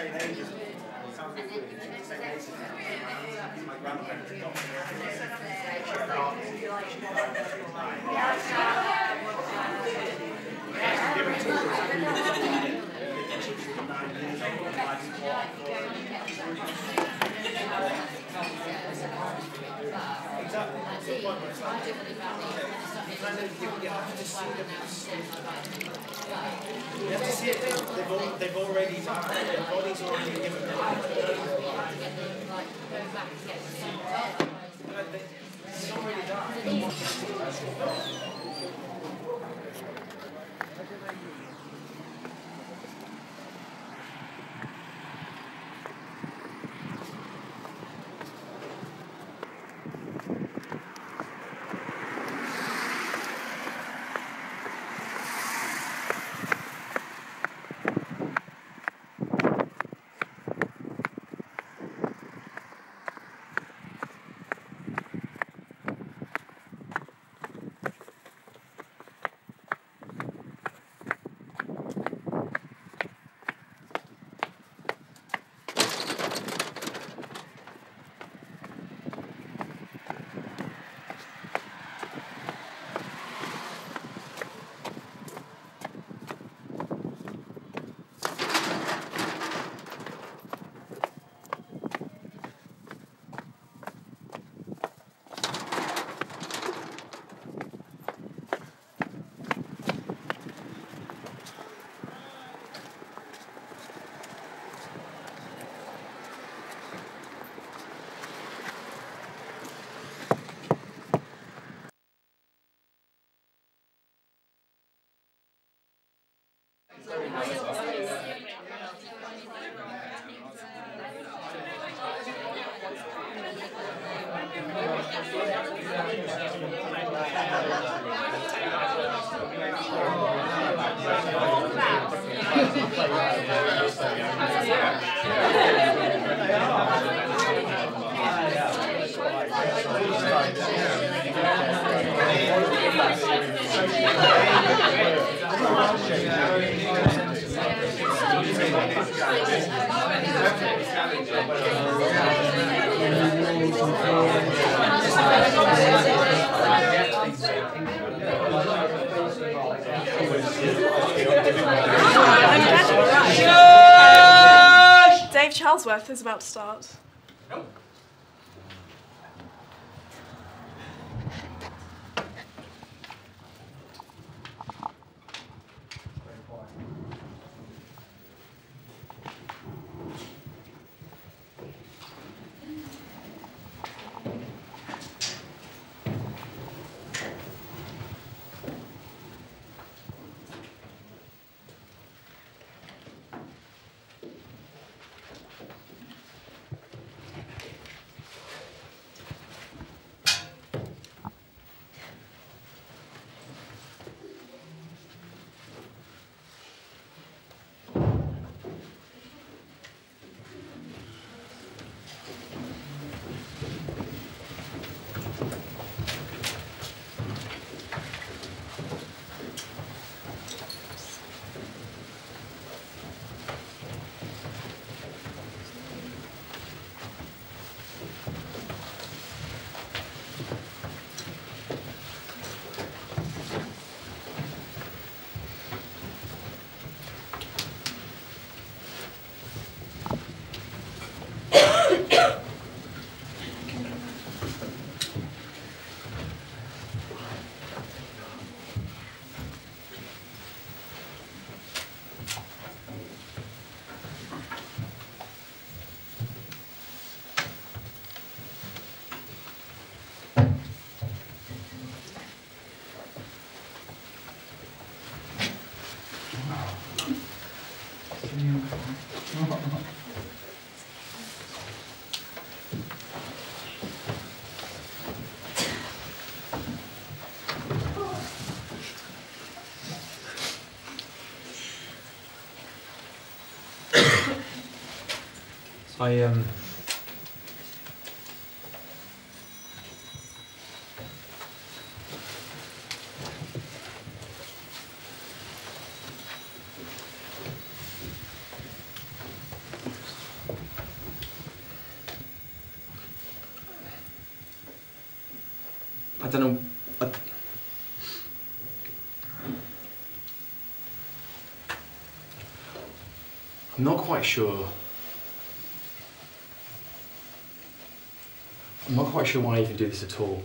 saying ages. Sounds like you're saying ages. My grandparents adopted you have to see it. They've already died. Their body's already given them. It's already died. Dave Charlesworth is about to start. don't know. I'm not quite sure. I'm not quite sure why I even do this at all.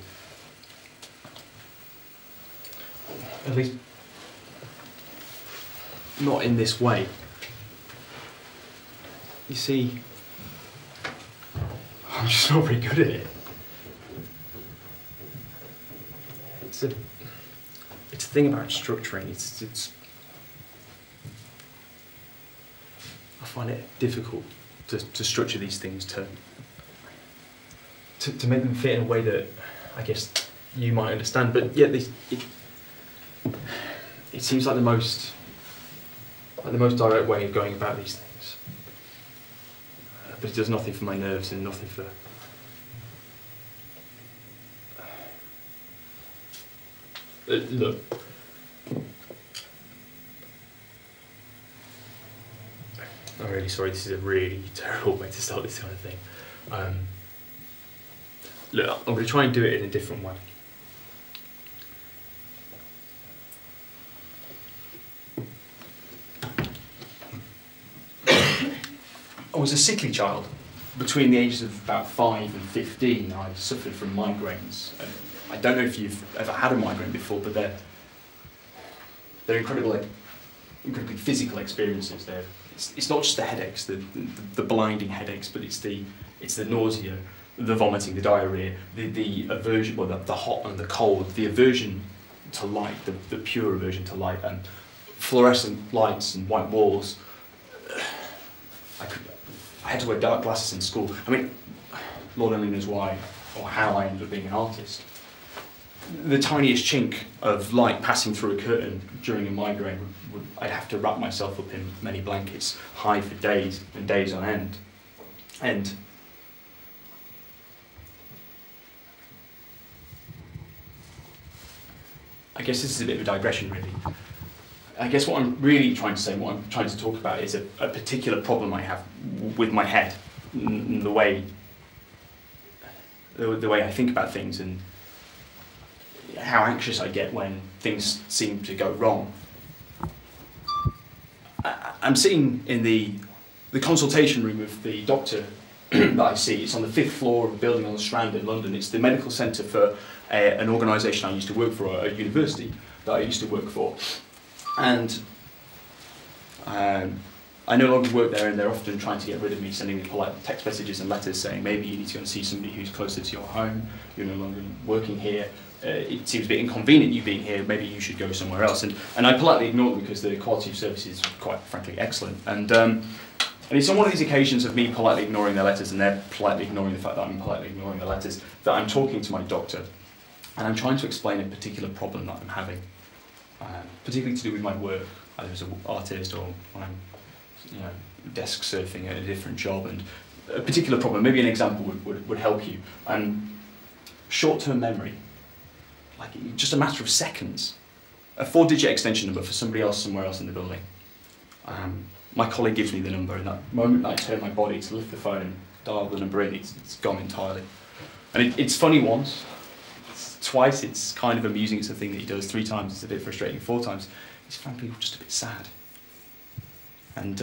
At least, not in this way. You see, I'm just not very good at it. It's a thing about structuring. I find it difficult to structure these things to make them fit in a way that I guess you might understand. But yet, it seems like the most direct way of going about these things. But it does nothing for my nerves and nothing for. Look. I'm really sorry, this is a really terrible way to start this kind of thing. Look, I'm going to try and do it in a different way. I was a sickly child. Between the ages of about 5 and 15, I suffered from migraines. I don't know if you've ever had a migraine before, but they're incredibly physical experiences. It's not just the headaches, the blinding headaches, but it's the nausea, the vomiting, the diarrhea, the aversion, well, the hot and the cold, the aversion to light, the pure aversion to light, and fluorescent lights and white walls. I had to wear dark glasses in school. I mean, Lord only knows why or how I ended up being an artist. The tiniest chink of light passing through a curtain during a migraine, I'd have to wrap myself up in many blankets, hide for days and days on end. And I guess this is a bit of a digression, really. I guess what I'm really trying to say, what I'm trying to talk about is a particular problem I have with my head, and the way I think about things, and how anxious I get when things seem to go wrong. I'm sitting in the consultation room of the doctor that I see. It's on the 5th floor of a building on the Strand in London. It's the medical centre for an organisation I used to work for, a university that I used to work for. And I no longer work there, and they're often trying to get rid of me, sending me polite text messages and letters saying maybe you need to go and see somebody who's closer to your home, you're no longer working here, it seems a bit inconvenient you being here, maybe you should go somewhere else. And I politely ignore them because the quality of service is quite frankly excellent. And it's on one of these occasions of me politely ignoring their letters and they're politely ignoring the fact that I'm politely ignoring their letters that I'm talking to my doctor, and I'm trying to explain a particular problem that I'm having. Particularly to do with my work, either as an artist or when I'm, desk surfing at a different job, and a particular problem, maybe an example would help you. Short-term memory, like just a matter of seconds. A 4-digit extension number for somebody else somewhere else in the building. My colleague gives me the number, and that moment that I turn my body to lift the phone and dial the number in, it's gone entirely. And it's funny once. Twice it's kind of amusing, it's a thing that he does. 3 times it's a bit frustrating. 4 times it's frankly just a bit sad. And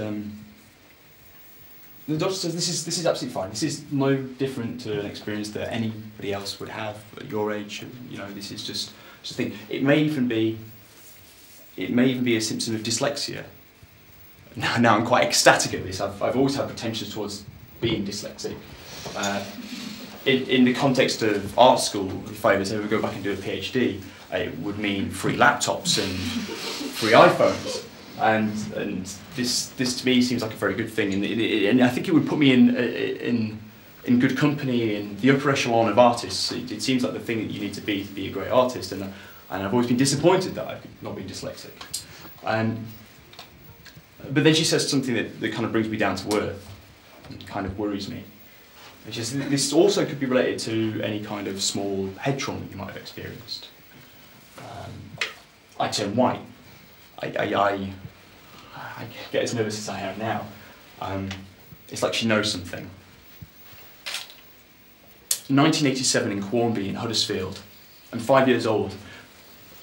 the doctor says this is absolutely fine. This is no different to an experience that anybody else would have at your age. This is just a thing. It may even be a symptom of dyslexia. Now I'm quite ecstatic at this. I've always had pretensions towards being dyslexic. In the context of art school, if I was ever go back and do a PhD, it would mean free laptops and free iPhones, and this to me seems like a very good thing, and I think it would put me in good company in the upper echelon of artists. It seems like the thing that you need to be a great artist, and I've always been disappointed that I've not been dyslexic. But then she says something that kind of brings me down to earth and kind of worries me. It's just, this also could be related to any kind of small head trauma you might have experienced. I turn white. I get as nervous as I am now. It's like she knows something. 1987 in Quarmby in Huddersfield, I'm 5 years old.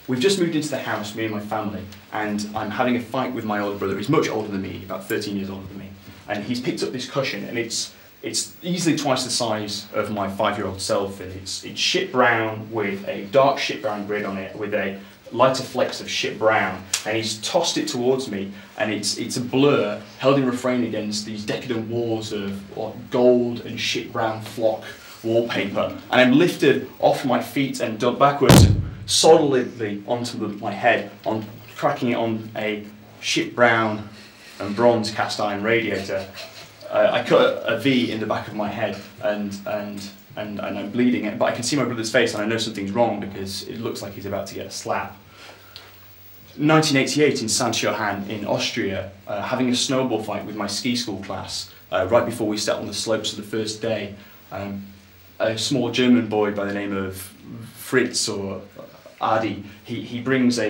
We've just moved into the house, me and my family, and I'm having a fight with my older brother. He's much older than me, about 13 years older than me. And he's picked up this cushion, and it's easily twice the size of my 5-year-old self, and it's shit brown with a dark shit brown grid on it, with a lighter flecks of shit brown, and he's tossed it towards me, and it's a blur held in refrain against these decadent walls of gold and shit brown flock wallpaper, and I'm lifted off my feet and dumped backwards solidly onto my head, cracking it on a shit brown and bronze cast iron radiator. I cut a V in the back of my head, and I'm bleeding, but I can see my brother's face and I know something's wrong because it looks like he's about to get a slap. 1988 in St. Johann in Austria, having a snowball fight with my ski school class, right before we set on the slopes of the first day. A small German boy by the name of Fritz or Adi, he brings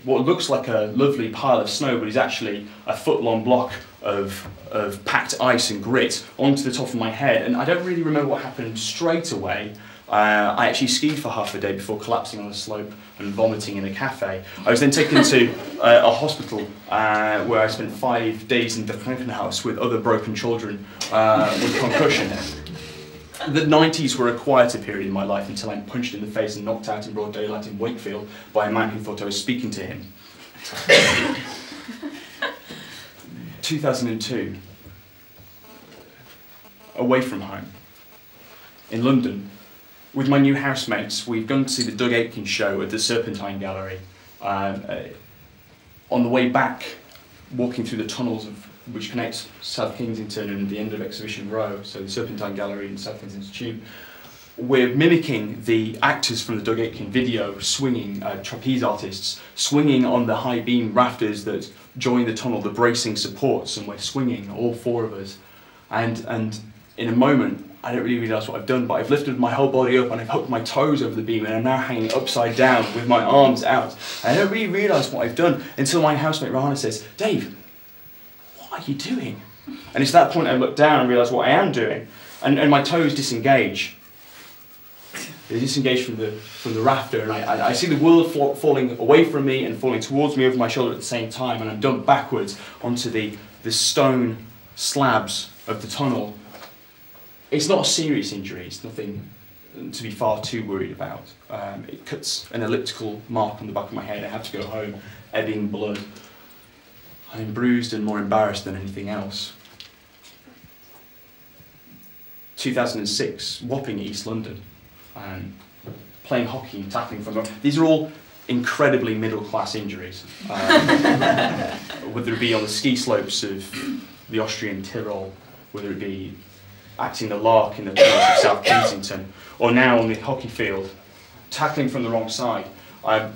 what looks like a lovely pile of snow, but is actually a foot-long block of packed ice and grit onto the top of my head, and I don't really remember what happened straight away. I actually skied for half a day before collapsing on the slope and vomiting in a cafe. I was then taken to a hospital where I spent 5 days in the Krankenhaus with other broken children with concussion. The 90s were a quieter period in my life until I'm punched in the face and knocked out in broad daylight in Wakefield by a man who thought I was speaking to him. 2002, away from home, in London, with my new housemates. We've gone to see the Doug Aitken show at the Serpentine Gallery. On the way back, walking through the tunnels which connects South Kensington and the end of Exhibition Row, so the Serpentine Gallery and South Kensington Tube, we're mimicking the actors from the Doug Aitken video, swinging, trapeze artists, swinging on the high beam rafters that join the tunnel, the bracing supports, and we're swinging, all 4 of us. And in a moment, I don't really realise what I've done, but I've lifted my whole body up and I've hooked my toes over the beam, and I'm now hanging upside down with my arms out. And I don't really realise what I've done until my housemate Rahana says, "Dave, what are you doing?" And it's at that point I look down and realise what I am doing, and my toes disengage. They disengage from the rafter, and I see the world falling away from me and falling towards me over my shoulder at the same time, and I'm dumped backwards onto the stone slabs of the tunnel. It's not a serious injury, it's nothing to be far too worried about. It cuts an elliptical mark on the back of my head. I have to go home, ebbing blood. I'm bruised and more embarrassed than anything else. 2006, Wapping, East London. Playing hockey, tackling from... These are all incredibly middle-class injuries. Whether it be on the ski slopes of the Austrian Tyrol, whether it be acting the lark in the tunnels of South Kensington, or now on the hockey field, tackling from the wrong side. A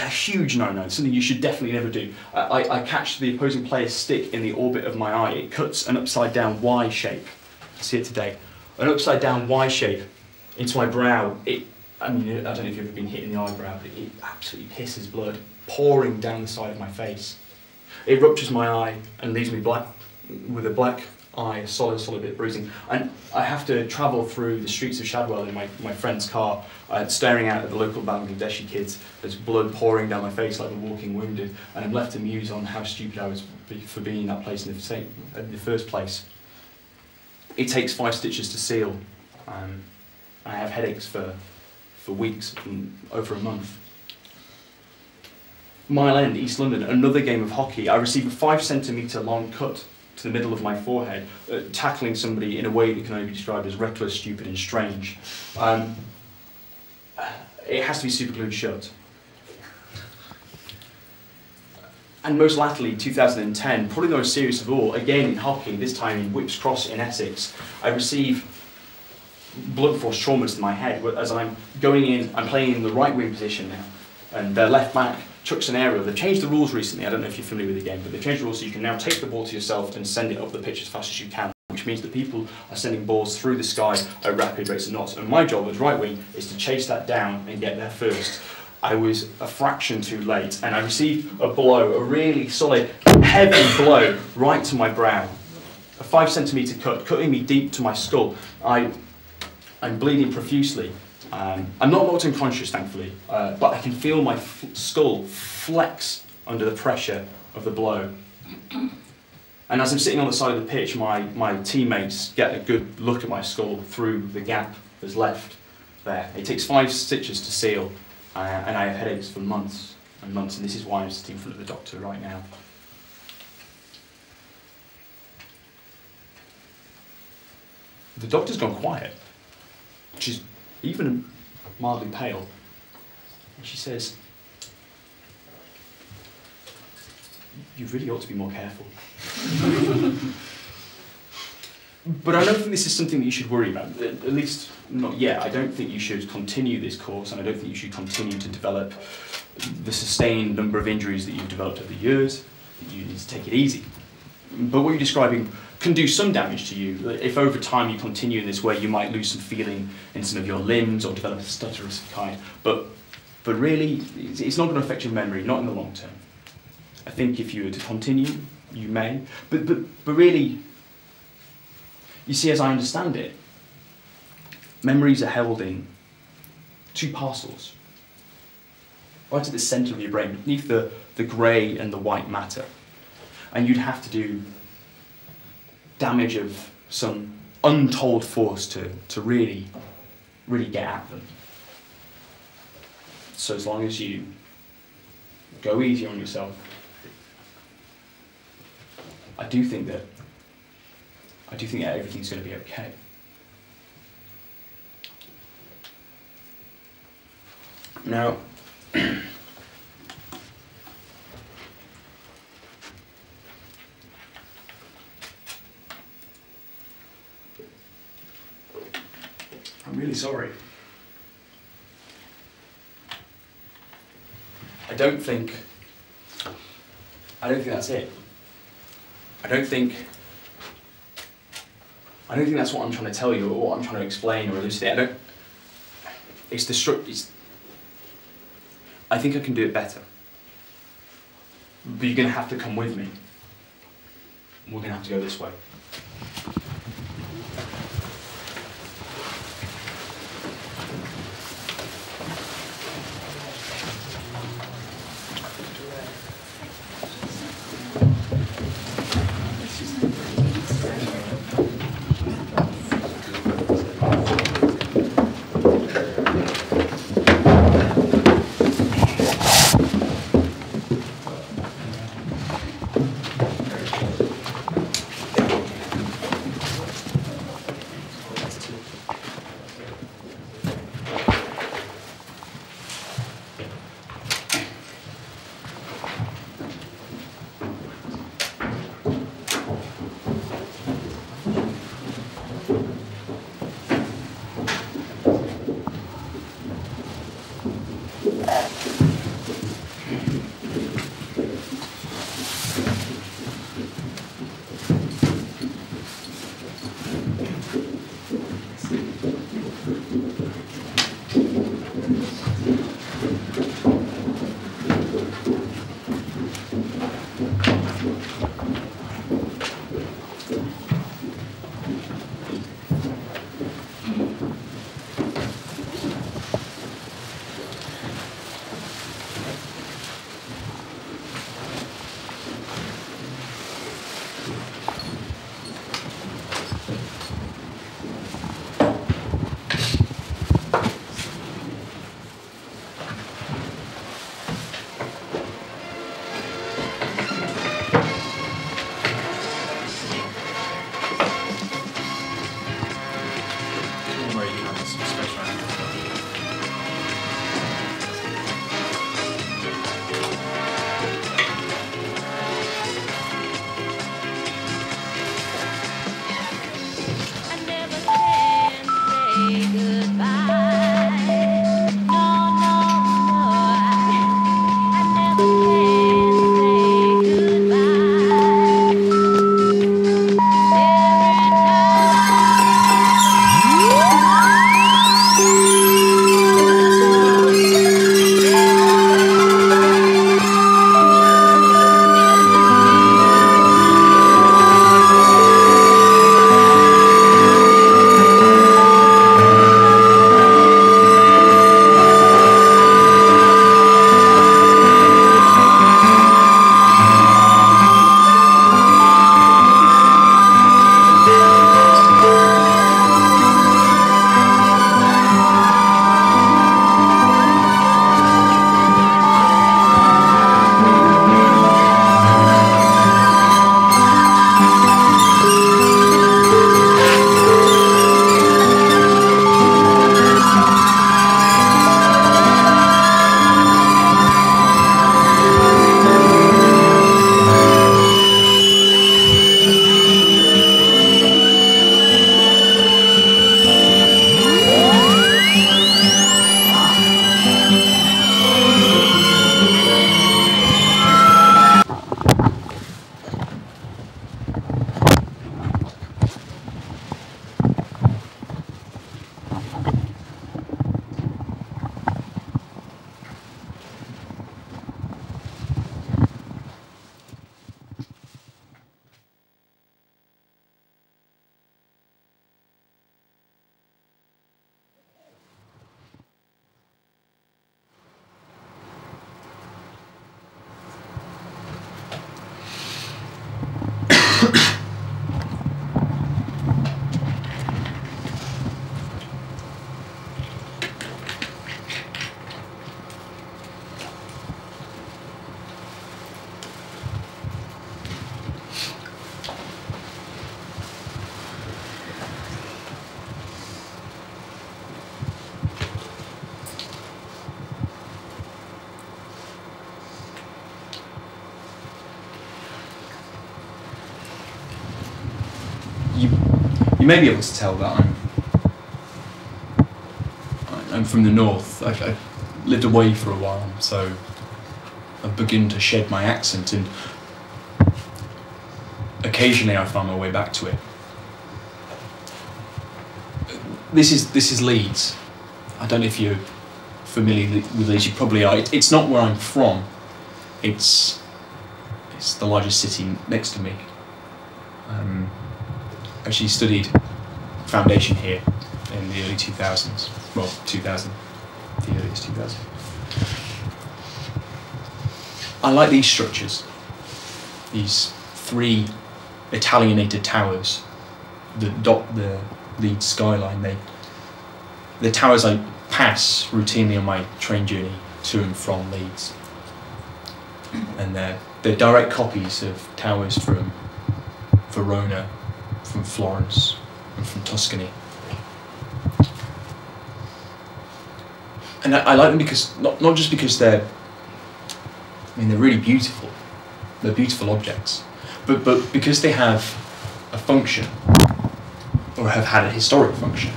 huge no-no, something you should definitely never do. I catch the opposing player's stick in the orbit of my eye. It cuts an upside-down Y shape. I see it today. An upside-down Y shape into my brow. I don't know if you've ever been hit in the eyebrow, but it absolutely pisses blood, pouring down the side of my face. It ruptures my eye and leaves me black, with a black eye, solid bit of bruising. And I have to travel through the streets of Shadwell in my friend's car, staring out at the local Bangladeshi kids. There's blood pouring down my face like a walking wounded, and I'm left to muse on how stupid I was for being in that place in the first place. It takes 5 stitches to seal. I have headaches for weeks, over a month. Mile End, East London, another game of hockey. I received a 5-centimetre long cut to the middle of my forehead, tackling somebody in a way that can only be described as reckless, stupid and strange. It has to be super glued shut. And most latterly, 2010, probably the most serious of all, again in hockey, this time in Whipps Cross in Essex, I receive blunt force traumas to my head. As I'm going in, I'm playing in the right wing position now, and their left back chucks an aerial. They've changed the rules recently, I don't know if you're familiar with the game, but they've changed the rules so you can now take the ball to yourself and send it up the pitch as fast as you can, which means that people are sending balls through the sky at rapid rates of knots, and my job as right wing is to chase that down and get there first. I was a fraction too late, and I received a blow, a really solid, heavy blow, right to my brow. A 5-centimetre cut, cutting me deep to my skull. I'm bleeding profusely. I'm not locked unconscious, thankfully, but I can feel my skull flex under the pressure of the blow. And as I'm sitting on the side of the pitch, my teammates get a good look at my skull through the gap that's left there. It takes 5 stitches to seal, and I have headaches for months and months, and this is why I'm sitting in front of the doctor right now. The doctor's gone quiet. She's even mildly pale. And she says, "You really ought to be more careful." But I don't think this is something that you should worry about, at least not yet. I don't think you should continue this course, and I don't think you should continue to develop the sustained number of injuries that you've developed over the years. You need to take it easy. But what you're describing can do some damage to you. If over time you continue in this way, you might lose some feeling in some of your limbs or develop a stutter of some kind. But really, it's not going to affect your memory, not in the long term. I think if you were to continue, you may. But really, you see, as I understand it, memories are held in 2 parcels, right at the centre of your brain, beneath the grey and the white matter. And you'd have to do damage of some untold force to really get at them. So as long as you go easy on yourself, I do think that everything's going to be okay. Now, I'm really sorry. I don't think that's it. I don't think that's what I'm trying to tell you, or what I'm trying to explain or elucidate. I think I can do it better. But you're going to have to come with me. We're going to have to go this way. you may be able to tell that I'm from the north. I've lived away for a while, so I've begun to shed my accent, and occasionally I find my way back to it. This is Leeds. I don't know if you're familiar with Leeds. You probably are. It's not where I'm from. It's the largest city next to me. Actually studied foundation here in the early 2000s. Well, 2000, the earliest 2000. I like these structures. These 3 Italianated towers that dot the Leeds skyline. The towers I pass routinely on my train journey to and from Leeds, and they're direct copies of towers from Verona, from Florence, and from Tuscany. And I like them because not just because they're really beautiful. They're beautiful objects, but because they have a function, or have had a historic function.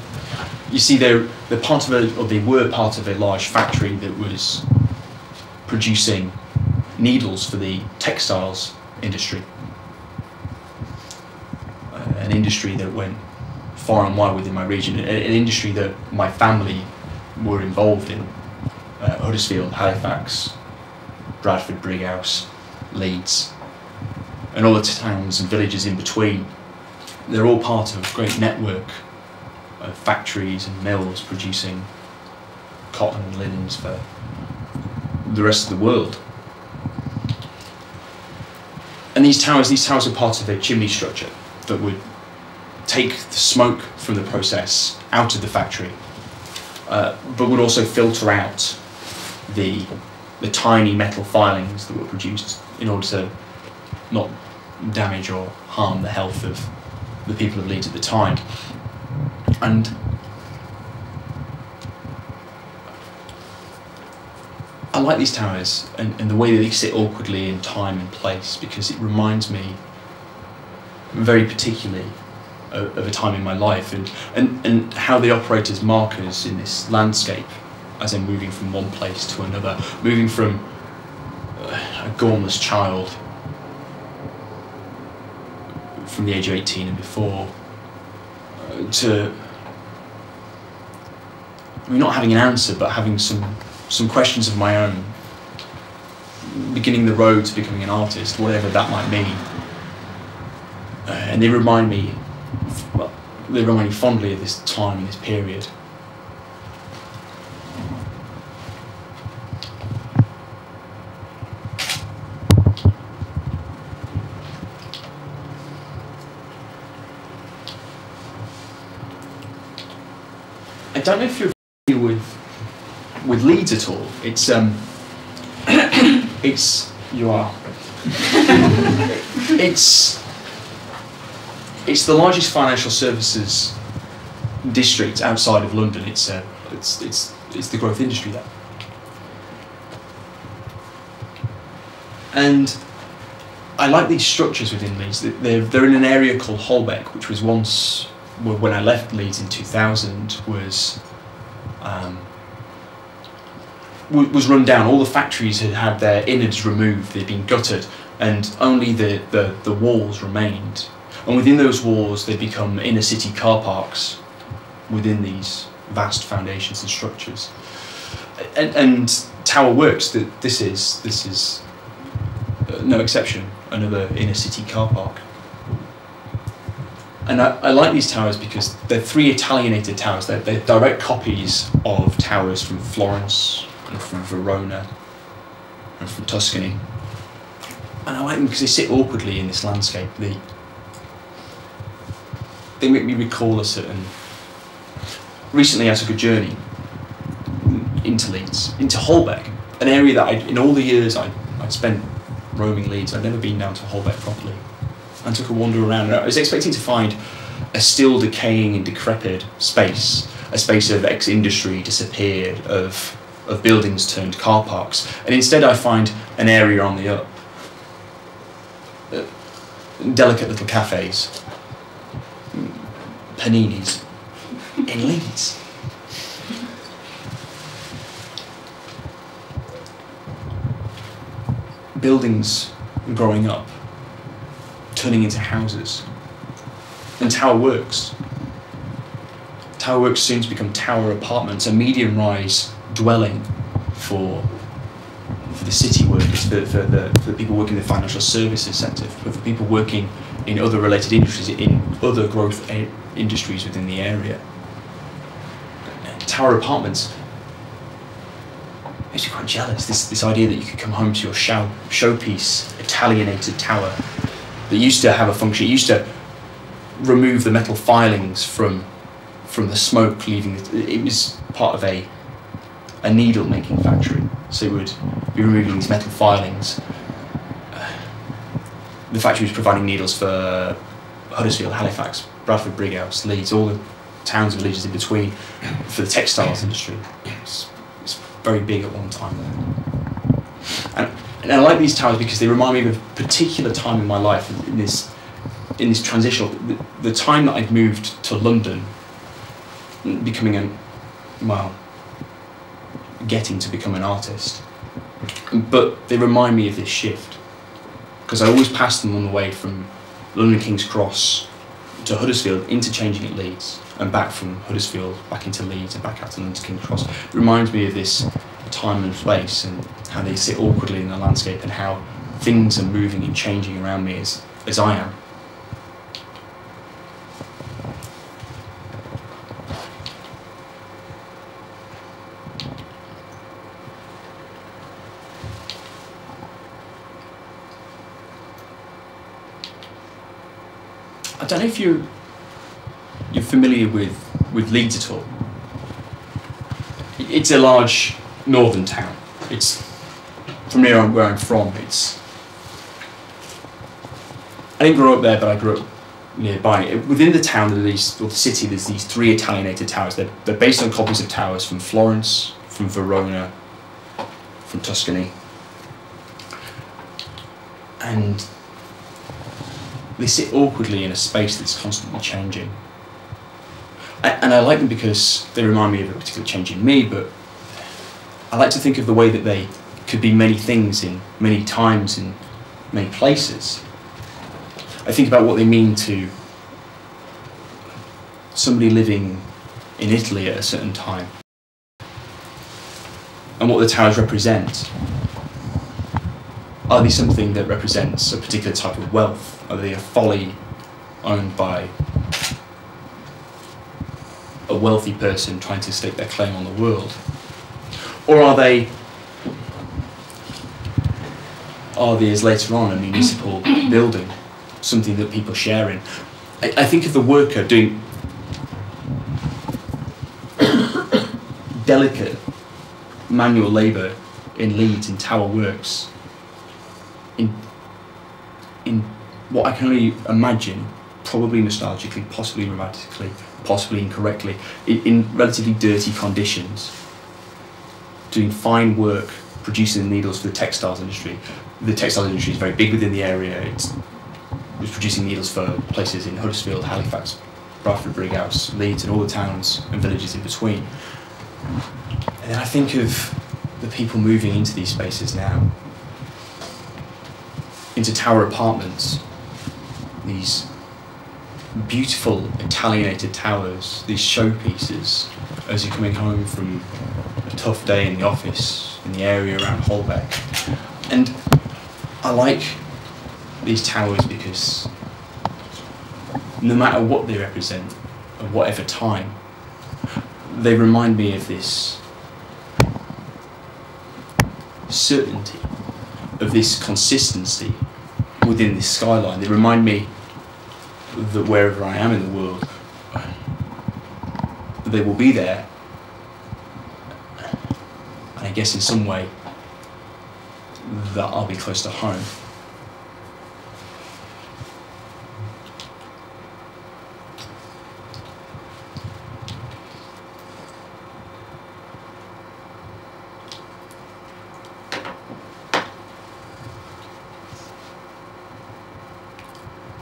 You see, they're part of or they were part of a large factory that was producing needles for the textiles industry, an industry that went far and wide within my region, an industry that my family were involved in. Huddersfield, Halifax, Bradford, Brighouse, Leeds, and all the towns and villages in between. They're all part of a great network of factories and mills producing cotton and linens for the rest of the world. And these towers are part of a chimney structure that would take the smoke from the process out of the factory, but would also filter out the tiny metal filings that were produced in order to not damage or harm the health of the people of Leeds at the time. And I like these towers and the way that they sit awkwardly in time and place, because it reminds me very particularly of a time in my life, and how they operate as markers in this landscape as I'm moving from one place to another, moving from a gormless child from the age of 18 and before to not having an answer, but having some questions of my own, beginning the road to becoming an artist, whatever that might mean. And they remind me fondly of this time, this period. I don't know if you're familiar with Leeds at all. It's you are. It's the largest financial services district outside of London. It's the growth industry there. And I like these structures within Leeds. They're in an area called Holbeck, which was once, when I left Leeds in 2000, was run down. All the factories had their innards removed, they'd been gutted, and only the walls remained. And within those walls, they'd become inner city car parks within these vast foundations and structures. And Tower Works, this is no exception, another inner city car park. And I like these towers because they're 3 Italianated towers. They're direct copies of towers from Florence and from Verona and from Tuscany. And I like them because they sit awkwardly in this landscape. They make me recall a certain... Recently I took a journey into Leeds, into Holbeck, an area that in all the years I'd spent roaming Leeds, I'd never been down to Holbeck properly. And took a wander around, and I was expecting to find a still decaying and decrepit space, a space of ex-industry disappeared, of buildings turned car parks, and instead I find an area on the up, delicate little cafes, paninis in Leeds. Buildings growing up, turning into houses. And Tower Works. Tower Works soon to become Tower Apartments, a medium-rise dwelling for the city workers, for the people working in the financial services sector, for people working in other related industries, in other growth industries within the area. Tower Apartments makes me quite jealous. This idea that you could come home to your showpiece, Italianated tower that used to have a function. It used to remove the metal filings from the smoke leaving. It was part of a needle making factory, so it would be removing these metal filings. The factory was providing needles for Huddersfield, Halifax, Bradford, Brighouse, Leeds, all the towns and villages in between, for the textiles industry. It's very big at one time there. And I like these towers because they remind me of a particular time in my life, in this transitional, the time that I'd moved to London, becoming getting to become an artist. But they remind me of this shift, because I always pass them on the way from London King's Cross to Huddersfield, interchanging at Leeds, and back from Huddersfield back into Leeds and back out to London King's Cross. It reminds me of this time and place and how they sit awkwardly in the landscape and how things are moving and changing around me as I am. I don't know if you're familiar with Leeds at all. It's a large northern town. It's from near where I'm from. I didn't grow up there, but I grew up nearby. Within the town, or the city, there's these 3 Italianated towers. They're based on copies of towers from Florence, from Verona, from Tuscany, and they sit awkwardly in a space that's constantly changing. And I like them because they remind me of a particular change in me, but I like to think of the way that they could be many things in many times in many places. I think about what they mean to somebody living in Italy at a certain time, and what the towers represent. Are they something that represents a particular type of wealth? Are they a folly owned by a wealthy person trying to stake their claim on the world? Or are they, as later on, a municipal building, something that people share in? I think of the worker doing delicate manual labour in Leeds, in Tower Works, in what I can only imagine, probably nostalgically, possibly romantically, possibly incorrectly, in relatively dirty conditions, doing fine work, producing the needles for the textiles industry. The textiles industry is very big within the area. It was producing needles for places in Huddersfield, Halifax, Bradford, Brighouse, Leeds, and all the towns and villages in between. And then I think of the people moving into these spaces now, into Tower Apartments, these beautiful Italianated towers, these showpieces, as you're coming home from a tough day in the office, in the area around Holbeck. And I like these towers because no matter what they represent, at whatever time, they remind me of this certainty, of this consistency within this skyline. They remind me that wherever I am in the world, they will be there. And I guess in some way that I'll be close to home.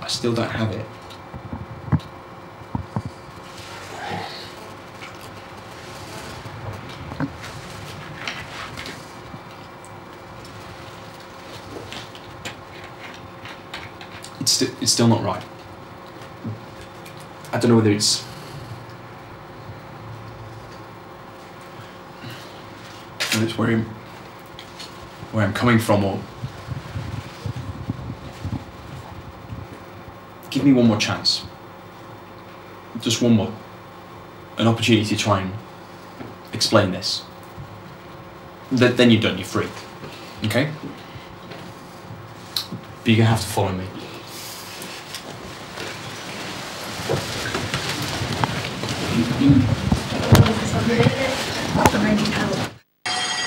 I still don't have it. it's still not right. I don't know whether it's where I'm coming from, or give me one more chance. Just one more. An opportunity to try and explain this. Then you're done, you're free. Okay? But you're gonna have to follow me.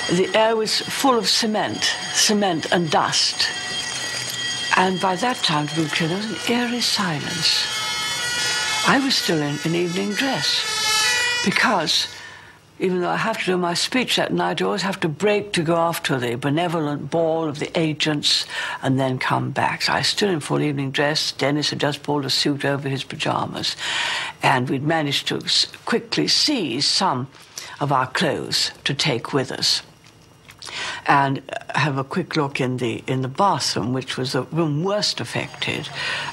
The air was full of cement and dust. And by that time, there was an eerie silence. I was still in an evening dress because even though I have to do my speech that night, I always have to break to go off to the benevolent ball of the agents and then come back. So I was still in full evening dress. Dennis had just pulled a suit over his pajamas. And we'd managed to quickly seize some of our clothes to take with us. And have a quick look in the bathroom, which was the room worst affected,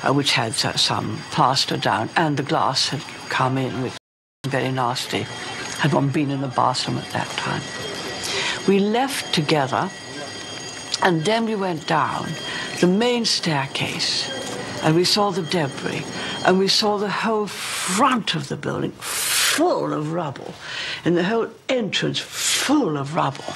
which had some plaster down, and the glass had come in, which was very nasty. Had one been in the bathroom at that time. We left together, and then we went down the main staircase, and we saw the debris, and we saw the whole front of the building full of rubble, and the whole entrance full of rubble.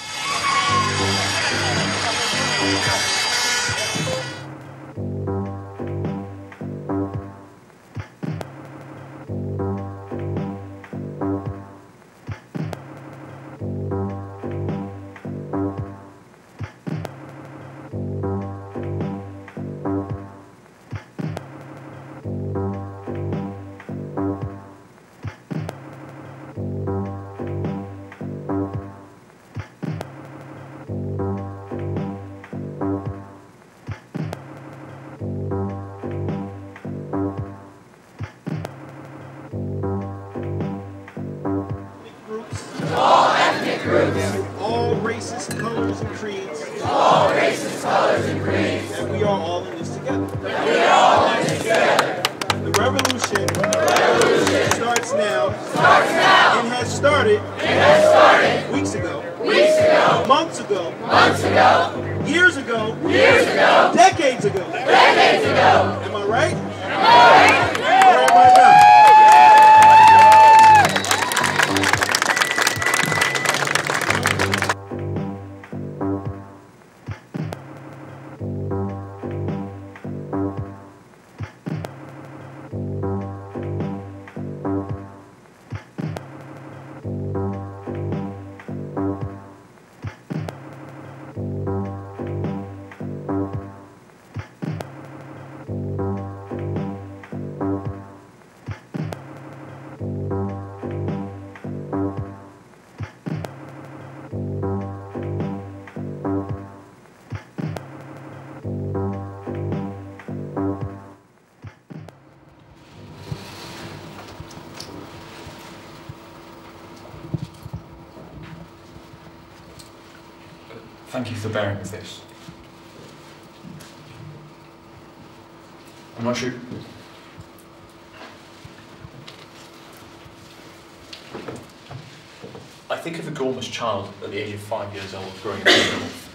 All races, colors, and creeds. All races, colors, and creeds. And we are all in this together. And we are all in this together. The revolution starts now. Starts now. It has started. It has started. Weeks ago. Weeks ago. Months ago. Months ago. Years ago. Years ago. Decades ago. Decades ago. Am I right? Am I right? Or am I not? Thank you for bearing with this. I'm not sure. I think of a gormless child at the age of 5 years old growing up in the north,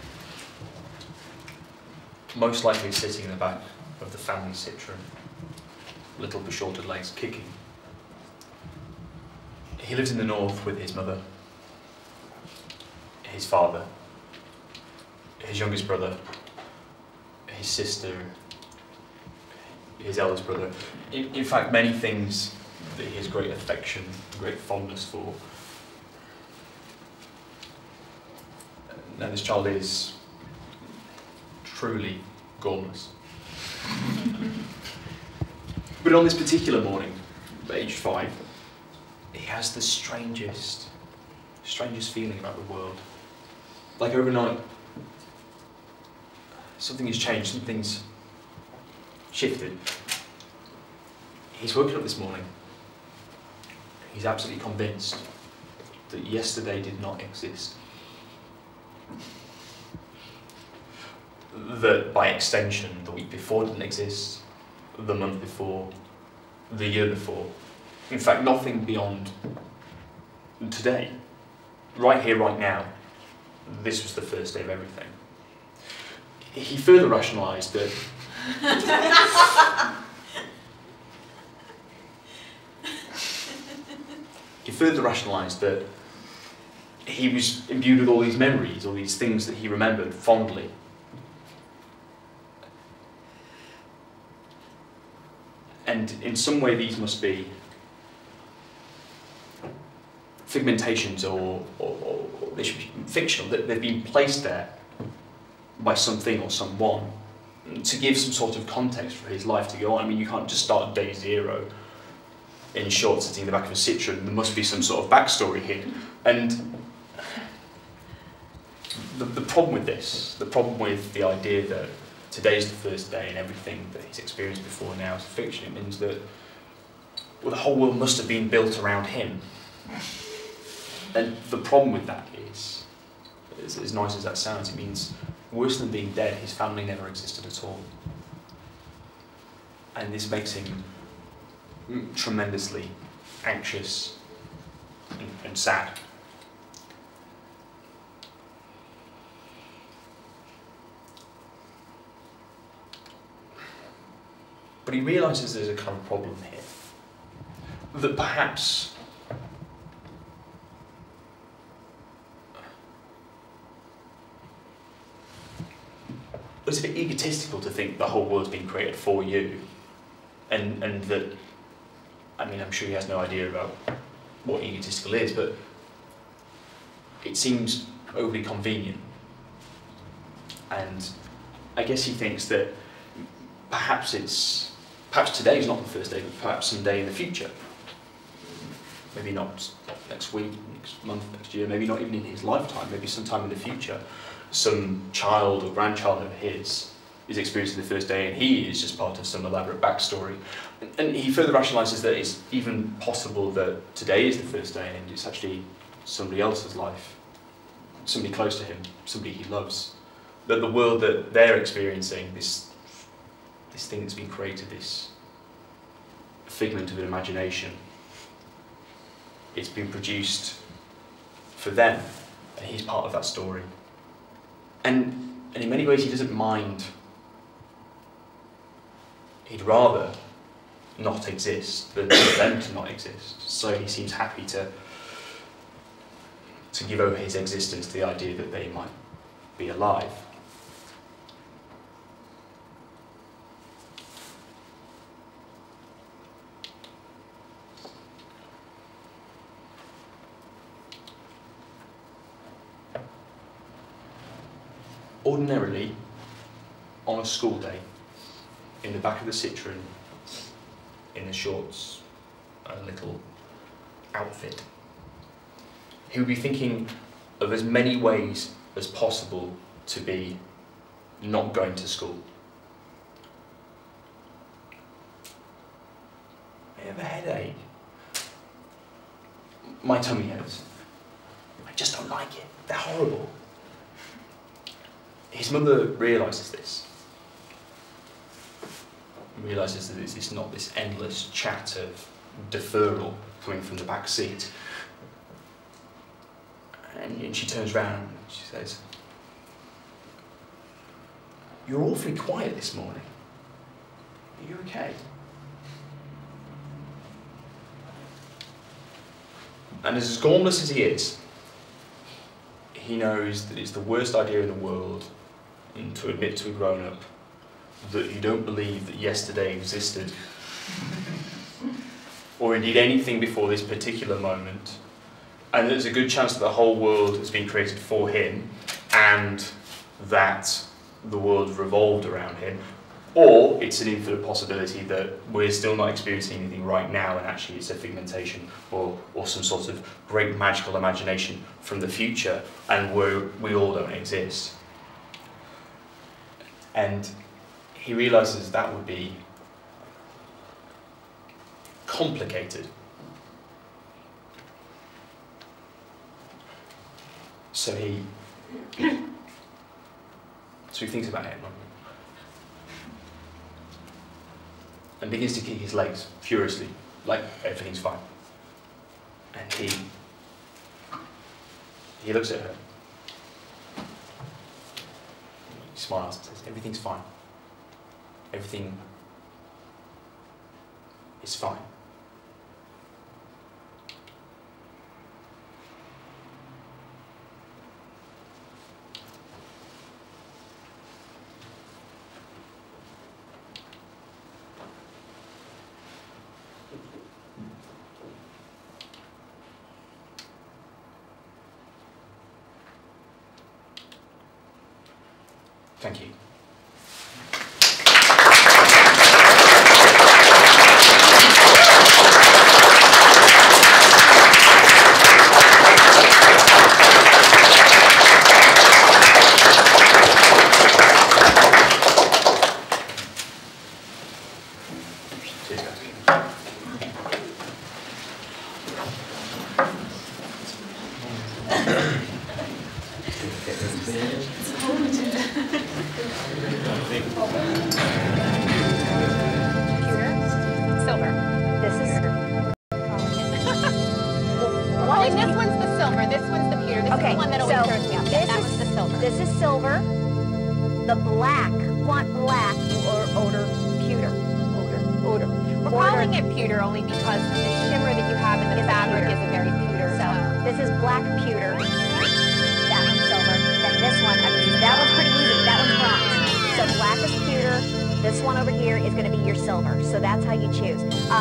most likely sitting in the back of the family citron, little beshorted legs kicking. He lives in the north with his mother, his father, his youngest brother, his sister, his eldest brother. In fact, many things that he has great affection, great fondness for. Now this child is truly gormless. But on this particular morning, at age 5, he has the strangest feeling about the world. Like overnight, something has changed, something's shifted. He's woken up this morning. He's absolutely convinced that yesterday did not exist. That by extension, the week before didn't exist, the month before, the year before. In fact, nothing beyond today. Right here, right now, this was the first day of everything. He further rationalised that he was imbued with all these memories, all these things that he remembered fondly. And in some way these must be figmentations or they should be fictional, that they've been placed there by something or someone to give some sort of context for his life to go on. I mean, you can't just start at day zero in shorts sitting in the back of a Citroen. There must be some sort of backstory here. And the problem with this, the problem with the idea that today's the first day and everything that he's experienced before now is fiction, it means that well, the whole world must have been built around him. And the problem with that is, as nice as that sounds, it means worse than being dead, his family never existed at all. And this makes him tremendously anxious and sad. But he realises there's a kind of problem here. That perhaps it's a bit egotistical to think the whole world's been created for you, and that, I mean, I'm sure he has no idea about what egotistical is, but it seems overly convenient. And I guess he thinks that perhaps today is not the first day, but perhaps someday in the future. Maybe not next week, next month, next year, maybe not even in his lifetime, maybe sometime in the future, some child or grandchild of his is experiencing the first day and he is just part of some elaborate backstory. And he further rationalises that it's even possible that today is the first day and it's actually somebody else's life, somebody close to him, somebody he loves. That the world that they're experiencing, this thing that's been created, this figment of an imagination, it's been produced for them, and he's part of that story. And in many ways he doesn't mind. He'd rather not exist than for them to not exist. So he seems happy to give over his existence to the idea that they might be alive. Ordinarily, on a school day, in the back of the Citroen, in the shorts, a little outfit, he would be thinking of as many ways as possible to be not going to school. I have a headache. My tummy hurts. I just don't like it. They're horrible. His mother realises this. Realises that it's not this endless chat of deferral coming from the back seat. And she turns round and she says, "You're awfully quiet this morning. Are you okay?" And as gormless as he is, he knows that it's the worst idea in the world to admit to a grown-up that you don't believe that yesterday existed, or indeed anything before this particular moment, and there's a good chance that the whole world has been created for him, and that the world revolved around him, or it's an infinite possibility that we're still not experiencing anything right now, and actually it's a figmentation or some sort of great magical imagination from the future, and we all don't exist. And he realises that would be complicated. So he thinks about it. and begins to kick his legs furiously, like everything's fine. And he looks at her. He smiles and says, everything's fine. Everything is fine. Thank you.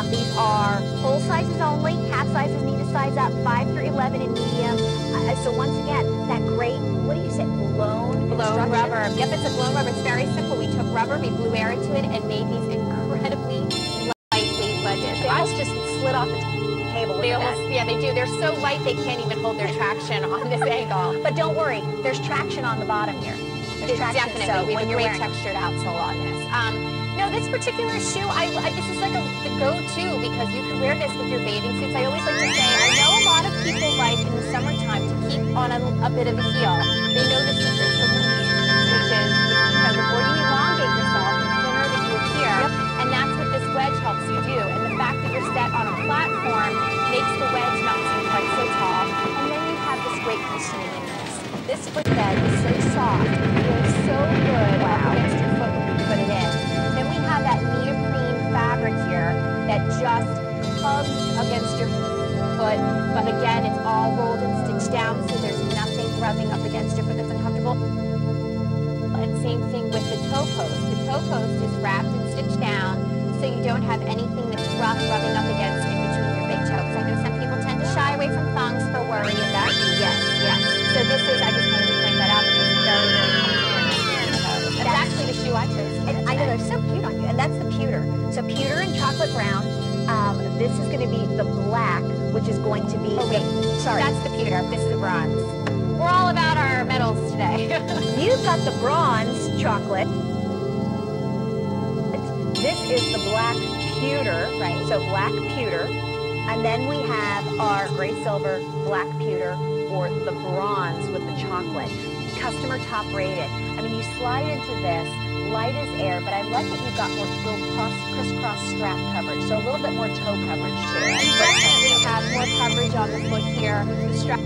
These are whole sizes only. Half sizes need to size up. 5 through 11 in medium. So once again, that great, what do you say, blown rubber. Yep, it's a blown rubber. It's very simple. We took rubber, we blew air into it, and made these incredibly lightweight wedges. They almost just slid off the table. They almost, yeah, they do. They're so light they can't even hold their traction on this angle. But don't worry, there's traction on the bottom here. There's traction. Definitely. So we have when a you're great wearing textured outsole on this. No, this particular shoe, this is like the go-to because you can wear this with your bathing suits. I always like to say, I know a lot of people like in the summertime to keep on a bit of a heel. They know the secret to which is, the more you elongate yourself, the thinner that you appear. Yep. And that's what this wedge helps you do. And the fact that you're set on a platform makes the wedge not seem quite so tall. And then you have this great cushioning in this. This footbed is so soft. It feels so good against your foot when you put it in. Then we have that neoprene fabric here that just hugs against your foot, but again, it's all rolled and stitched down, so there's nothing rubbing up against your foot that's uncomfortable. And same thing with the toe post. The toe post is wrapped and stitched down, so you don't have anything that's rough rubbing up against in between your big toes. I know some people tend to shy away from thongs for worry of that. Yes, yes. So this is, I just wanted to point that out, because it's very, very comfortable in between your toes. That's actually the shoe I chose. And I know they're so cute on you, and that's the pewter. So pewter and chocolate brown. This is going to be the black, which is going to be. Oh wait, sorry. That's the pewter. This is the bronze. We're all about our metals today. You've got the bronze chocolate. This is the black pewter. Right. So black pewter, and then we have our gray silver black pewter, or the bronze with the chocolate. Customer top rated. I mean, you slide into this. Light as air, but I like that you've got more little crisscross strap coverage, so a little bit more toe coverage too. You definitely have more coverage on the foot here. The strap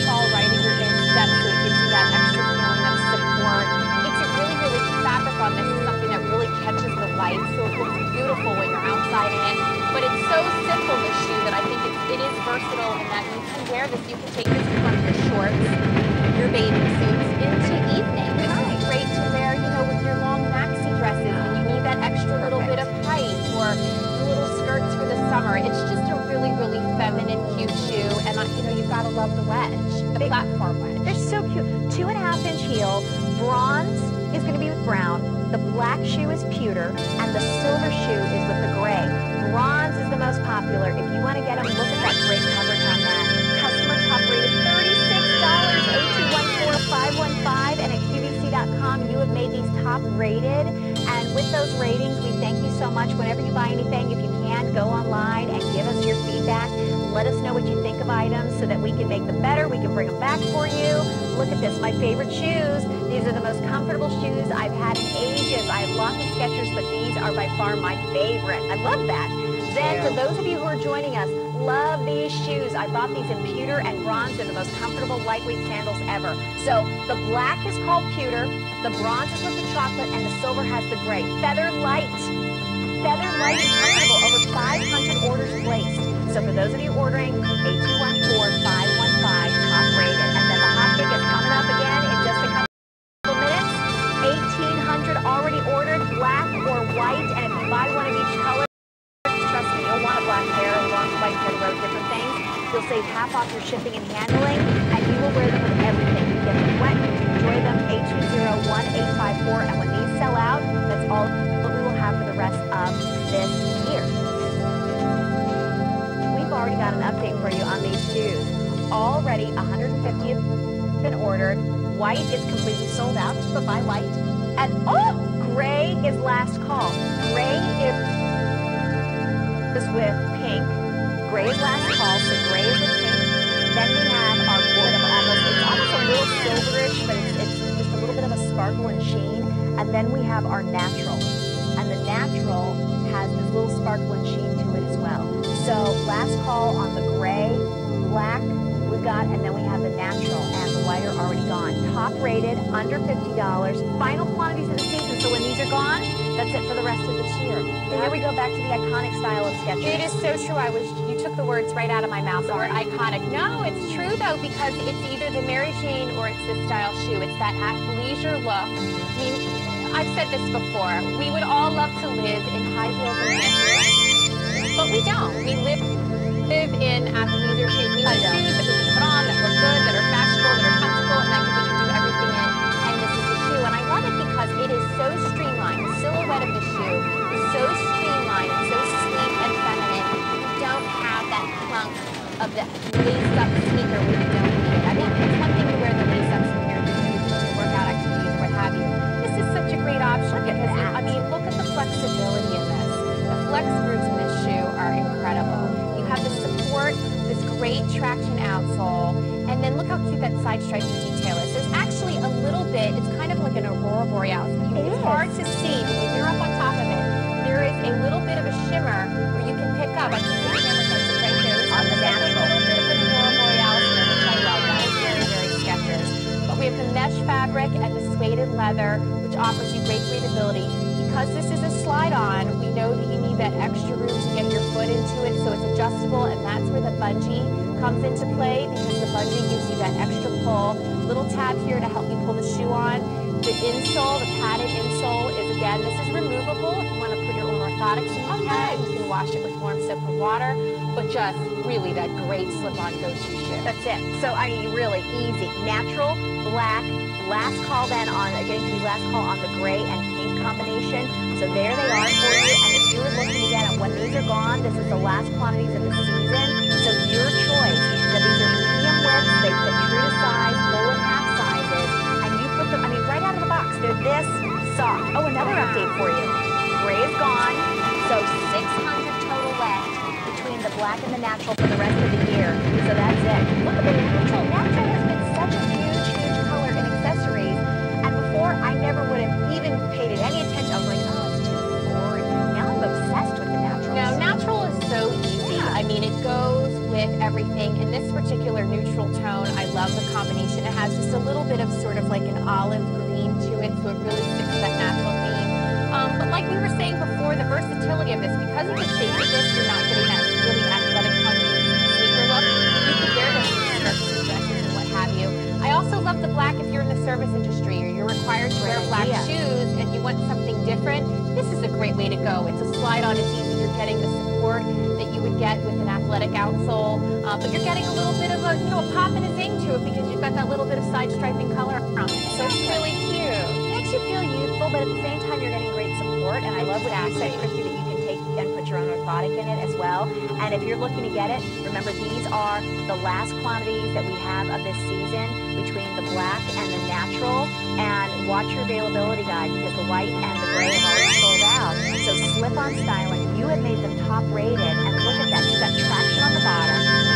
fall right in your instep, so it gives you that extra feeling of support. It's a really, really fabric on this is something that really catches the light, so it looks beautiful when you're outside in it. But it's so simple, this shoe, that I think it is versatile in that you can wear this. You can take this in front of your shorts, your bathing suits, into evening. This is great to wear, with your long maxi dresses when you need that extra little bit of height, or little skirts for the summer. It's just a really, really feminine, cute shoe, and you've got to love the wedge, the platform wedge. They're so cute. 2.5-inch heel. Bronze is going to be with brown. The black shoe is pewter, and the silver shoe is with the gray. Bronze is the most popular. If you want to get them, look at that great coverage on that. Customer top rated $36, 8214-515, and at QVC.com, you have made these top rated. And with those ratings, we thank you so much. Whenever you buy anything, if you can, go online and give us your feedback. let us know what you think of items so that we can make them better. We can bring them back for you. Look at this, my favorite shoes. These are the most comfortable shoes I've had in ages. I have lots of Skechers, but these are by far my favorite. I love that. Then for those of you who are joining us, love these shoes. I bought these in pewter and bronze. They're the most comfortable, lightweight sandals ever. So the black is called pewter, the bronze is with the chocolate, and the silver has the gray. Feather light. Feather light and comfortable. Over 500 orders placed. So for those of you ordering, 8214-515, top rated. And then the hot ticket coming up again in just a couple minutes. 1,800 already ordered, black or white. And if you buy one of each color, trust me, you'll want a black pair, a long white pair, of different things. You'll save half off your shipping and handling, and you will wear them with everything. You get them wet, you can enjoy them, 820-1854, and when these sell out, that's all we will have for the rest of this year. We've already got an update for you on these shoes. Already 150 have been ordered. White is completely sold out, but buy white. And gray is last call. Gray is with pink. Gray is last call, so gray is with pink. Then we have our it's almost a little silverish, but it's just a little bit of a sparkle and sheen. And then we have our natural. And the natural has this little sparkle and sheen to it as well. So last call on the gray, black we've got, and then we have the natural, and the white are already gone. Top rated, under $50. Final quantities of the season, so when these are gone, that's it for the rest of this year. And here we go back to the iconic style of Skechers. It is so true. You took the words right out of my mouth. The word iconic. No, it's true though, because it's either the Mary Jane or it's the style shoe. It's that athleisure look. I mean, I've said this before. We would all love to live in high heels and sandals, but we don't. We live in athleisure shoes. We need shoes that we can put on, that look good, that are fashionable, that are comfortable, and that we can do everything in. And this is the shoe. And I love it because it is so streamlined. The silhouette of the shoe is so streamlined and so sleek and feminine. You don't have that clunk of the lace-up sneaker when you don't need it. I mean, it's one thing to wear the lace-ups when you're doing workout activities or what have you. This is such a great option because, I mean, look at the flexibility in this. The flex grooves in this shoe are incredible. You have the support, this great traction outsole, and then look how cute that side striping detail is. There's actually a little bit, it's kind of like an aurora borealis. It's hard to see, but when you're up on top of it, there is a little bit of a shimmer where you can pick up. I can see the camera sense it right there. On the natural. A little bit of an aurora borealis there, which I love. That is very, very Skechers. But we have the mesh fabric and the suede leather, which offers you great breathability. Because this is a slide-on, we know that you need that extra room to get your foot into it, so it's adjustable, and that's where the bungee comes into play, because the bungee gives you that extra pull. Little tab here to help you pull the shoe on. The insole, the padded insole, is again, this is removable. If you want to put your own orthotics in, you can wash it with warm soap and water, but just really that great slip-on go-to shoe. That's it. So I mean, really easy. Natural, black, last call then on, getting to be last call on the gray and pink combination. So there they are for you, and if you're looking to get them, when these are gone, this is the last quantities of the season, so your choice. So these are medium widths, they fit true to size, full and half sizes, and you put them, I mean, right out of the box, they're this soft. Oh, another update for you. Gray is gone, so 600 total left between the black and the natural for the rest of the year. So that's it. Look at the natural. Natural has been such a huge, huge color in accessories, and before I never would have even paid it any attention. I was like, oh, it's too boring. Now I'm obsessed with the natural. No, natural is so easy. I mean, it goes with everything. In this particular neutral tone, I love the combination. It has just a little bit of sort of like an olive green to it, so it really sticks to that natural theme. But like we were saying before, the versatility of this, because of the shape of this, you're not getting that really athletic, funky sneaker look. You can wear this with skirts and dresses and what have you. I also love the black if you're in the service industry or you're required to wear black shoes and you want something different. This is a great way to go. It's a slide-on, it's easy. You're getting the support that you would get with an athletic outsole, but you're getting a little bit of a, you know, a pop and a zing to it because you've got that little bit of side striping color on it. So it's really cute. It makes you feel youthful, but at the same time, you're getting great support. And I love what you said, Christy, that you can take and put your own orthotic in it as well. And if you're looking to get it, remember these are the last quantities that we have of this season between the black and the natural. And watch your availability guide because the white and the gray have already sold out. So slip-on styling, you have made them top rated. And look at that, you've got traction on the bottom.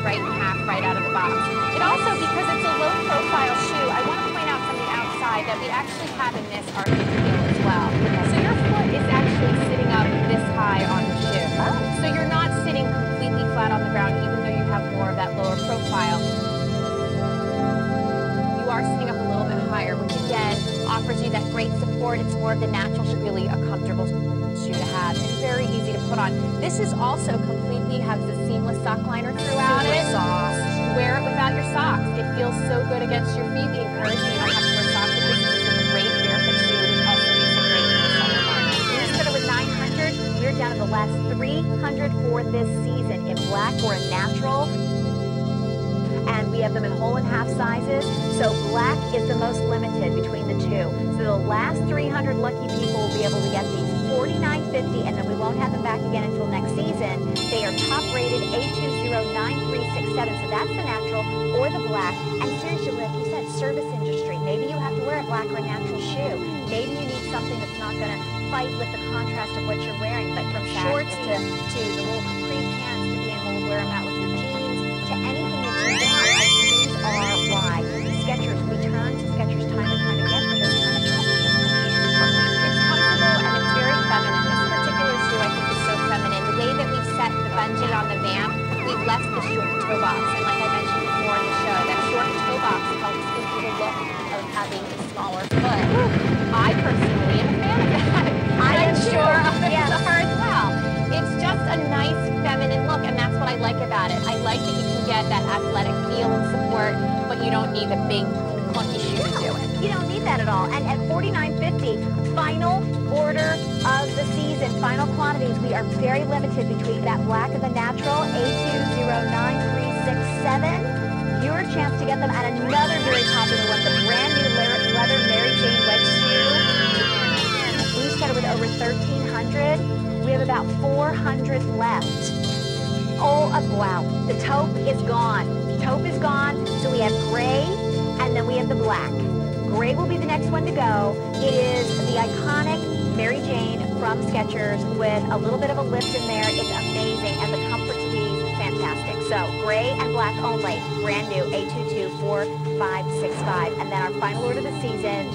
right in half right out of the box. It also, because it's a low profile shoe, I want to point out from the outside that we actually have in this arched heel as well. So your foot is actually sitting up this high on the shoe. So you're not sitting completely flat on the ground, even though you have more of that lower profile. You are sitting up a little bit higher, which again offers you that great support. It's more of the natural, really a comfortable shoe to have and very easy to put on. This is also completely has the seamless sock liner throughout it. Soft. Wear it without your socks. It feels so good against your feet. We encourage you don't have to wear socks with this. This is a great barefoot shoe, which also makes it great for the summer months. We started with 900. We're down to the last 300 for this season in black or in natural. And we have them in whole and half sizes. So black is the most limited between the two. So the last 300 lucky people will be able to get these $49.50, and then we won't have them back again until next season. They are top rated A209367. So that's the natural or the black. And seriously, like you said, service industry. Maybe you have to wear a black or a natural shoe. Maybe you need something that's not going to fight with the contrast of what you're wearing. But from shorts to the little capri pants to being able to wear them out with your jeans to anything that you want, these are why Skechers. We turn to Skechers time and time again for this kind of comfort. It's comfortable and it's very feminine. This particular shoe I think is so feminine. The way that we've set the bungee on the vamp, we've left the short toe box. And like I mentioned before in the show, that short toe box helps give you the look of having a smaller foot. I personally am a fan of that. I'm sure others are as well. It's just a nice feminine look, and that's what I like about it. I like that you can get that athletic feel and support, but you don't need a big clunky shoe to do it. You don't need that at all. And at $49.50, final order of the season, final quantities. We are very limited between that black and the natural, A209367. Your chance to get them at another very popular one, the brand new leather Mary Jane wedge shoe. We started with over 1,300. We have about 400 left. Oh, wow. The taupe is gone. Taupe is gone, so we have gray, and then we have the black. Gray will be the next one to go. It is the iconic Mary Jane from Skechers with a little bit of a lift in there. It's amazing, and the comfort to these, fantastic. So gray and black only, brand new, A224565. And then our final order of the season,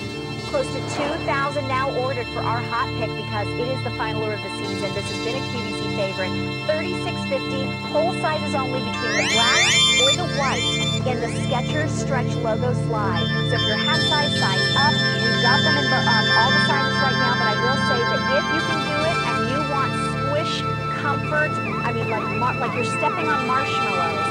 close to 2,000 now ordered for our hot pick because it is the final order of the season. This has been a QVC favorite. $36.50, whole sizes only between the black or the white in the Skechers Stretch logo slide. So if you're half size, size up. We've got them in all the sizes right now, but I will say that if you can do it and you want squish comfort, I mean like you're stepping on marshmallows,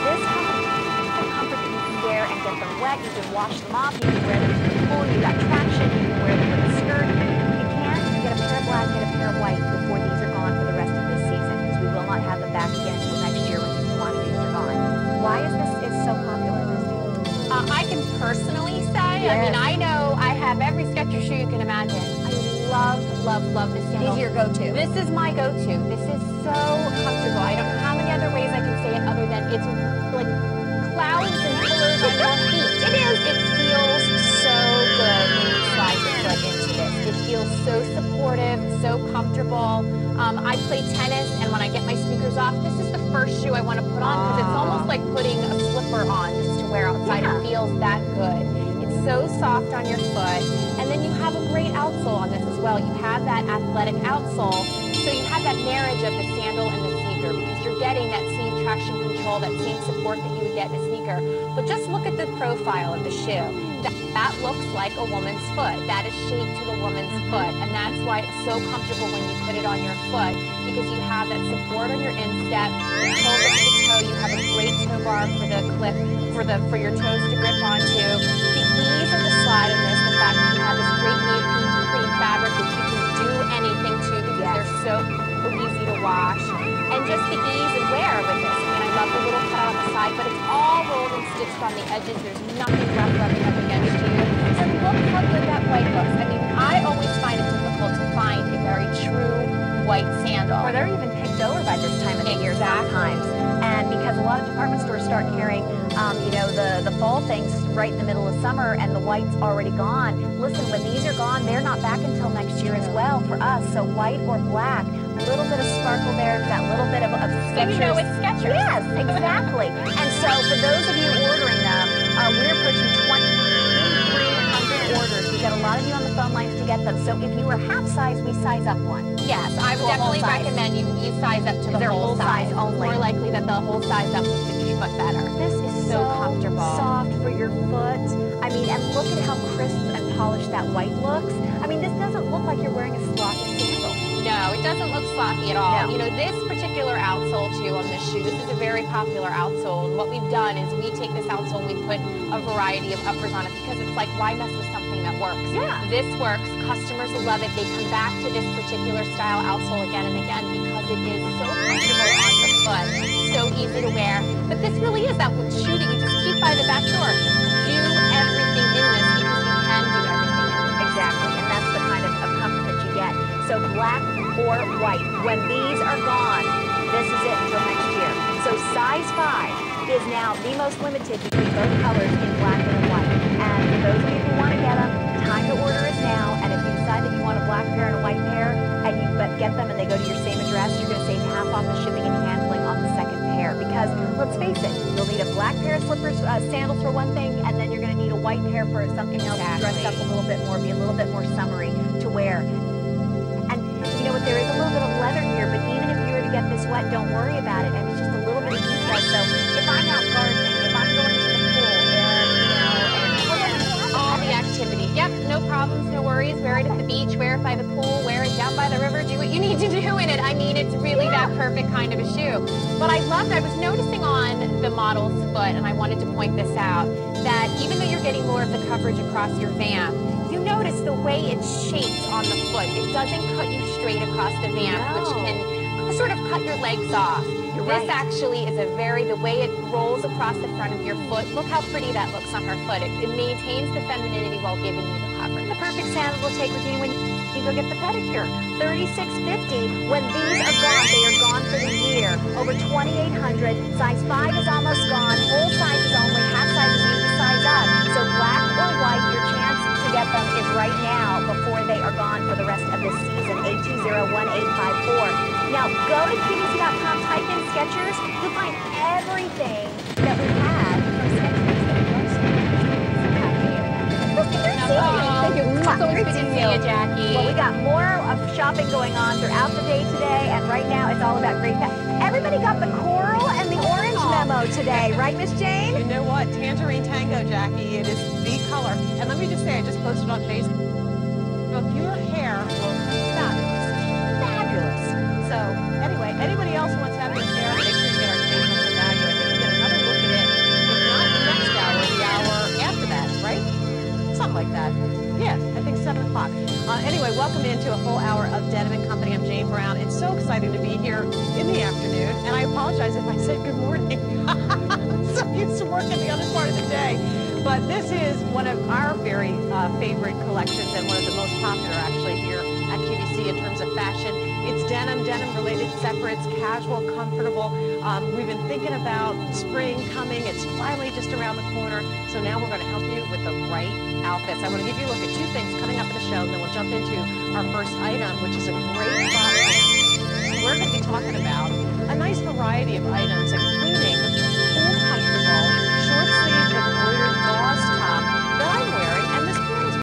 this comfort that you can wear and get them wet, you can wash them off, you can wear them to the pool, you got traction, you can wear them with a skirt. If you can, get a pair of black, get a pair of white before these are gone for the rest of this season, because we will not have them back again until next year when these quantities are gone. Why is this so popular, Christy? I can personally say, I mean, I know I have every Skechers shoe you can imagine. I love this sandal. These are your go-to. This is my go-to. This is so comfortable. I don't know how many other ways I can say it other than it's like clouds and pillows on your feet. It is. It feels so good when you slide your foot into this. It feels so supportive, so comfortable. I play tennis, and when I get my sneakers off, this is the first shoe I want to put on because it's almost like putting a slipper on just to wear outside. It feels that good. It's so soft on your foot, and then you have a great outsole on this as well. You have that athletic outsole, so you have that marriage of the sandal and the sneaker because you're getting that same traction control, that same support that you would get in a sneaker. But just look at the profile of the shoe. That looks like a woman's foot. That is shaped to a woman's foot, and that's why it's so comfortable when you put it on your foot because you have that support on your instep. It pulls up the toe. You have a great toe bar for the clip for your toes to grip onto. The ease of the slide of this, the fact that you have this great neoprene fabric that you can do anything to because they're so easy to wash, and just the ease and wear with this. I mean, I love the little cutout on the side, but it's all rolled and stitched on the edges. There's nothing rough rubbing up against you. And look how good that white looks. I mean, I always find it difficult to find a very true white sandal. Or they're even picked over by this time of the year sometimes. And because a lot of department stores start carrying, the fall things right in the middle of summer and the white's already gone. Listen, when these are gone, they're not back until next year as well for us. So white or black, little bit of sparkle there, that little bit of Skechers. So you know it's Skechers. Yes, exactly. And so for those of you ordering them, we're approaching 2,300 orders. We've got a lot of you on the phone lines to get them. So if you are half size, we size up one. Yes, I would definitely recommend you size up to the whole size. Only. More likely that the whole size up will fit your foot better. This is so comfortable. Soft for your foot. I mean, and look at how crisp and polished that white looks. I mean, this doesn't look like you're wearing a sloppy sandal. No, it doesn't look sloppy at all. No. You know, this particular outsole too on this shoe, this is a very popular outsole. And what we've done is we take this outsole and we put a variety of uppers on it because it's like, why mess with something that works? Yeah. This works. Customers love it. They come back to this particular style outsole again and again because it is so comfortable on the foot, so easy to wear. But this really is that shoe that you just keep by the back door. Do everything in this because you can do everything in it. Exactly, and that's the kind of comfort that you get. So black or white. When these are gone, this is it until next year. So size 5 is now the most limited between both colors in black and white. And for those of you who want to get them, time to order is now. And if you decide that you want a black pair and a white pair, and you get them and they go to your same address, you're going to save half off the shipping and handling on the second pair. Because let's face it, you'll need a black pair of slippers, sandals for one thing, and then you're going to need a white pair for something else to dress up a little bit more, be a little bit more summery to wear. And you know what, there is a little bit of leather here, but even if you were to get this wet, don't worry about it. And it's just a little bit of detail. So if I'm out gardening, if I'm going to the pool, All the activity. Yep, no problems, no worries. Wear it at the beach, wear it by the pool, wear it down by the river, do what you need to do in it. I mean, it's really that perfect kind of a shoe. But I was noticing on the model's foot, and I wanted to point this out, that even though you're getting more of the coverage across your vamp, you notice the way it's shaped on the foot. It doesn't cut you straight across the vamp, which can sort of cut your legs off. This actually is the way it rolls across the front of your foot. Look how pretty that looks on her foot. It maintains the femininity while giving you the coverage. The perfect sandal will take with you when you go get the pedicure. $36.50. When these are gone, they are gone for the year. Over 2,800. Size 5 is almost gone. Full sizes only. Half sizes need to size up. So black or white, your chance to get them is right now before they are gone for the rest of this season. 820-1854. Now go to QVC.com, type in Skechers. You'll find everything that we have from Skechers. Good to see you, Jackie. Well, we got more of shopping going on throughout the day today, and right now it's all about great fashion. Everybody got the coral and the orange memo today, right, Miss Jane? You know what? Tangerine Tango, Jackie. It is the color. And let me just say, I just posted on Facebook. Your hair looks fabulous. Fabulous. So, anyway, anybody else who wants fabulous hair, make sure you get our today's special value. I think you get another look at it. If not the next hour, the hour after that, right? Something like that. Yeah, I think 7 o'clock. Anyway, welcome into a full hour of Denim & Company. I'm Jane Brown. It's so exciting to be here in the afternoon, and I apologize if I said good morning. I'm so used to working the other part of the day. But this is one of our very favorite collections and one of the most popular, actually, here at QVC in terms of fashion. It's denim-related separates, casual, comfortable. We've been thinking about spring coming. It's finally just around the corner. So now we're going to help you with the right outfits. I want to give you a look at 2 things coming up in the show, and then we'll jump into our first item, which is a great spot. We're going to be talking about a nice variety of items, including